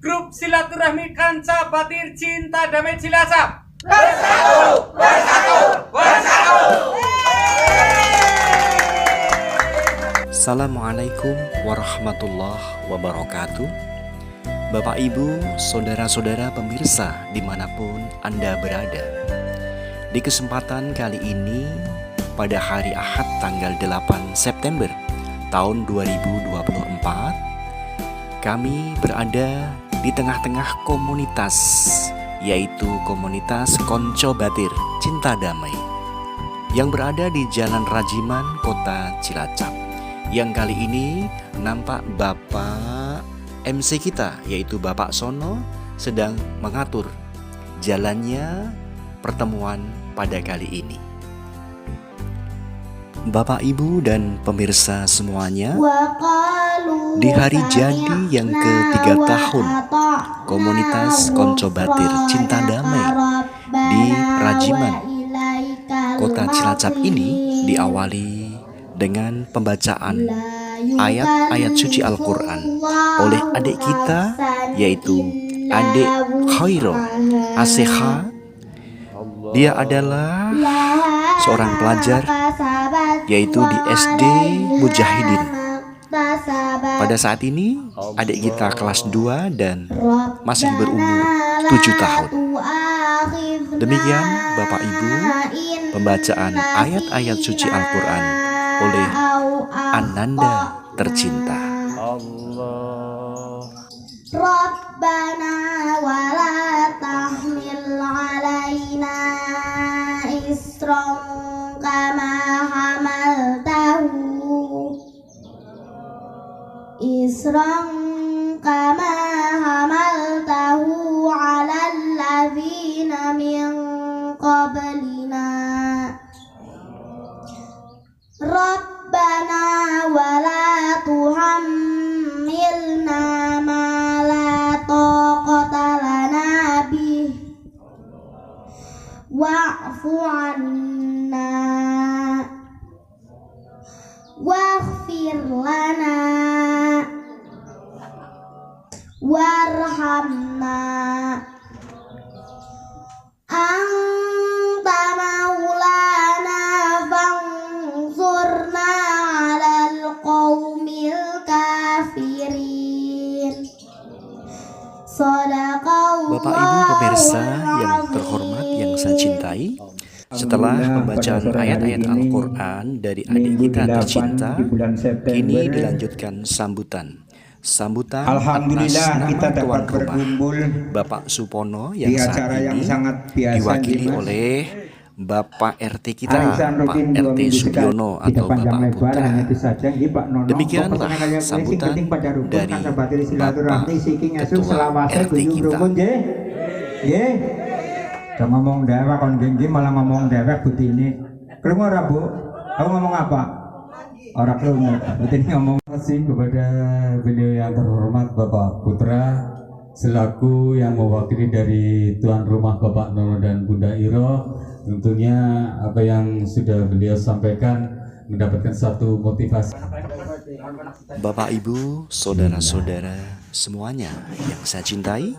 Grup Silaturahmi Kanca Batir Cinta Damai Cilacap. Bersatu, bersatu, bersatu. Assalamualaikum warahmatullahi wabarakatuh. Bapak Ibu, saudara-saudara pemirsa dimanapun Anda berada. Di kesempatan kali ini, pada hari Ahad tanggal 8 September tahun 2024, kami berada di tengah-tengah komunitas, yaitu komunitas Konco Batir Cinta Damai, yang berada di Jalan Rajiman, Kota Cilacap. Yang kali ini nampak Bapak MC kita, yaitu Bapak Sono, sedang mengatur jalannya pertemuan pada kali ini. Bapak, Ibu, dan pemirsa semuanya, di hari jadi yang ke-3 tahun komunitas Konco Batir Cinta Damai di Rajiman, Kota Cilacap ini diawali dengan pembacaan ayat-ayat suci Al-Quran oleh adik kita, yaitu adik Khairul Aseha. Dia adalah seorang pelajar, yaitu di SD Mujahidin. Pada saat ini adik kita kelas 2 dan masih berumur 7 tahun. Demikian Bapak Ibu, pembacaan ayat-ayat suci Al-Quran oleh Ananda tercinta. Allah. Rabbana wala tahmil alaina isran kama hamaltahu ala alladzina min qablina. Rabbana wala tuhammilna ma la taqata lana bih wa'fu anna waghfir lana warhamna anta maulana fansurna alal qaumil kafirin. Bapak Ibu pemirsa yang terhormat yang saya cintai, setelah pembacaan ayat-ayat Al-Quran dari adik kita tercinta, kini dilanjutkan sambutan Alhamdulillah atas kita nama tuan dapat rumah berkumpul Bapak Supono yang di saat acara yang ini sangat biasa diwakili ini, Mas. oleh Bapak RT kita, Arisan Pak rutin 2 RT minggu Sugiono sekali. Tidak atau panjang Bapak lebar, Putra. hanya itu saja. Nggih, Pak Nono. Demikianlah Pokoknya kalian sambutan penting pada rukun dari Kanca Batir silaturahmi Bapak siki ngasuk Ketua selawase RT kunjung kita. rukun nggih. Nggih. Jangan ngomong dewek kon nggih malah ngomong dewek butine. Krungu ora, Bu? Kamu ngomong apa? Orang krungu. Butine ngomong. Terima kasih kepada beliau yang terhormat Bapak Putra selaku yang mewakili dari tuan rumah Bapak Nono dan Bunda Iro. Tentunya apa yang sudah beliau sampaikan mendapatkan satu motivasi. Bapak Ibu, saudara-saudara semuanya yang saya cintai,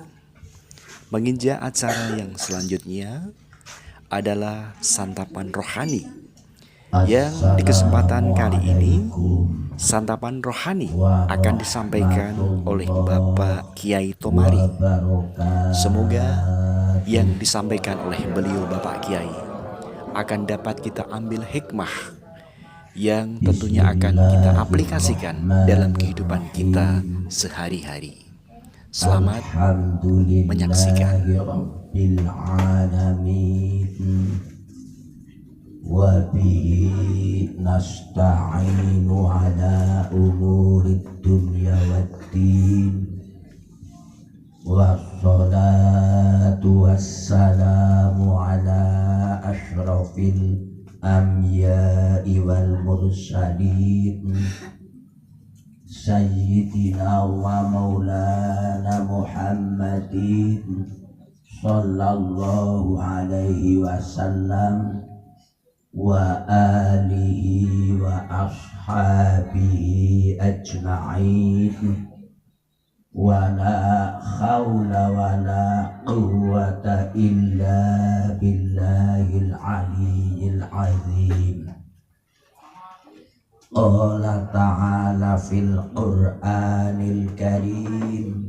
menginjak acara yang selanjutnya adalah santapan rohani, yang di kesempatan kali ini santapan rohani akan disampaikan oleh Bapak Kiai Tomari. Semoga yang disampaikan oleh beliau Bapak Kiai akan dapat kita ambil hikmah yang tentunya akan kita aplikasikan dalam kehidupan kita sehari-hari. Selamat menyaksikan. Wabihi nasta'inu ala umurid dunya waddin wassalatu wassalamu ala ashrafil anbiya'i wal mursalin sayyidina wa maulana Muhammadin sallallahu alaihi wasallam wa alihi wa ashabihi ajma'in. wala haula wala quwwata illa billahil aliyyil azim. Qala ta'ala fil Qur'anil Karim,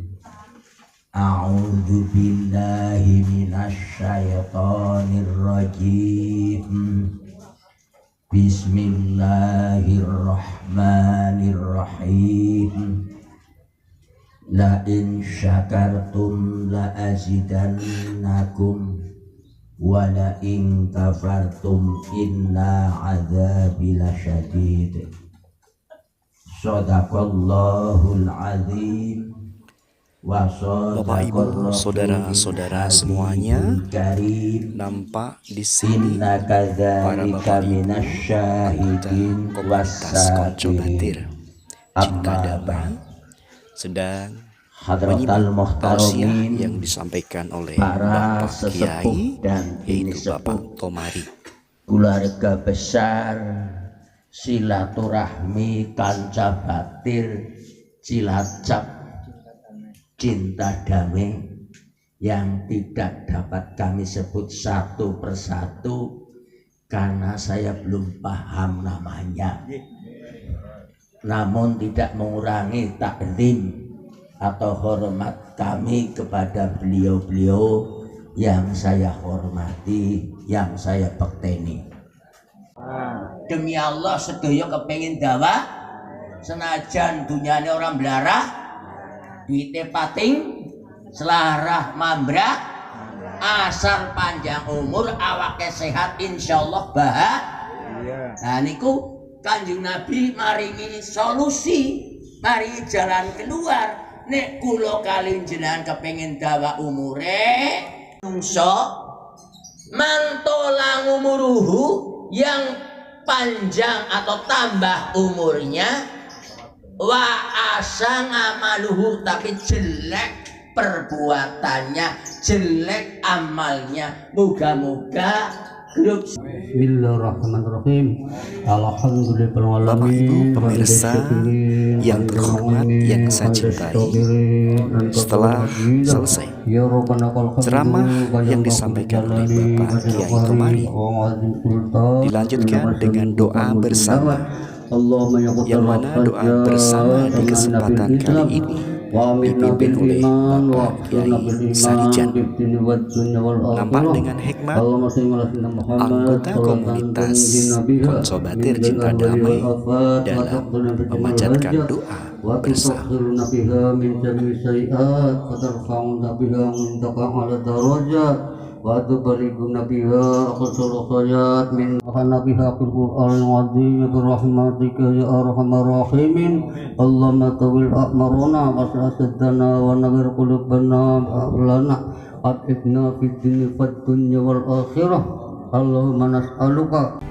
a'udzu billahi minasy syaithanir rajim. Bismillahirrahmanirrahim. La in syakartum la azidannakum wa la in kafartum inna adzabi lasyadid. Shadaqallahul azim. Bapak, Ibu, saudara-saudara semuanya, nampak di sini para Bapak Ibu anggota komunitas Konco Batir Cinta Damai sedang menyimak tausiah yang disampaikan oleh Bapak Kiai, yaitu Bapak Tomari. Keluarga besar silaturahmi Kanca Batir Cilacap Cinta Damai yang tidak dapat kami sebut satu persatu karena saya belum paham namanya. Namun tidak mengurangi takdim atau hormat kami kepada beliau-beliau yang saya hormati, yang saya bekteni. Demi Allah sedaya kepengin dawa senajan dunyane orang belarah, duite pating, selarah mambrah, asal panjang umur, awake sehat, insyaallah bahagia. Nah niku Kanjeng Nabi maringi solusi, maringi jalan keluar. Nek kula kali jenengan kepengin dawa umure nungso mantolang umuruhu, yang panjang atau tambah umurnya, wa asa ngamaluhu, tapi jelek perbuatannya, jelek amalnya. Moga-moga grup. Bismillahirrahmanirrahim. Alhamdulillahirabbil Bapak alamin. Ibu pemirsa yang terhormat yang saya cintai, setelah selesai ceramah yang disampaikan oleh Bapak Kiai Tomari, dilanjutkan dengan doa bersama, yang mana doa bersama di kesempatan kali ini dipimpin oleh Bapak Kiai Sarijan. Nampak dengan hikmat anggota komunitas Konco Batir Cinta Damai dalam memanjatkan doa bersama. wa tubaliguna biha aqsal khayat min nabiha fil qur'anil azim birahmatika ya arhamar rahimin. Allahumma tawil a'maruna wa saddana wa nawwir qulubana lana atibna fid dunya fid dunya wal akhirah. Allahumma nas'aluka.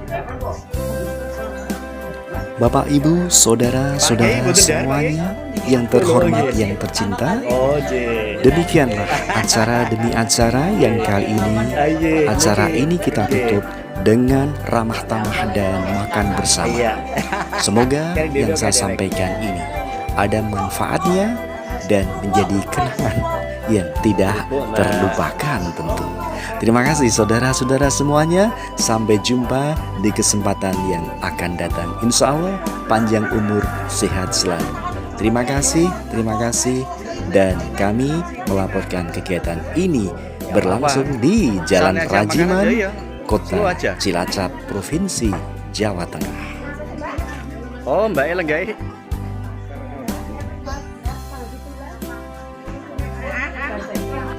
Bapak, Ibu, saudara-saudara semuanya yang terhormat, yang tercinta, demikianlah acara demi acara yang kali ini. Acara ini kita tutup dengan ramah tamah dan makan bersama. Semoga yang saya sampaikan ini ada manfaatnya dan menjadi kenangan yang tidak terlupakan tentu. Terima kasih saudara-saudara semuanya. Sampai jumpa di kesempatan yang akan datang. Insya Allah panjang umur, sehat selalu. Terima kasih. Dan kami melaporkan kegiatan ini berlangsung di Jalan Rajiman, Kota Cilacap, Provinsi Jawa Tengah. Oh, Mbak Elenggay.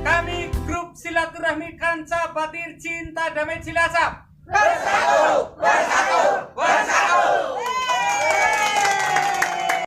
Kami grup silaturahmi Kanca Batir Cinta Damai Cilacap. Bersatu, bersatu.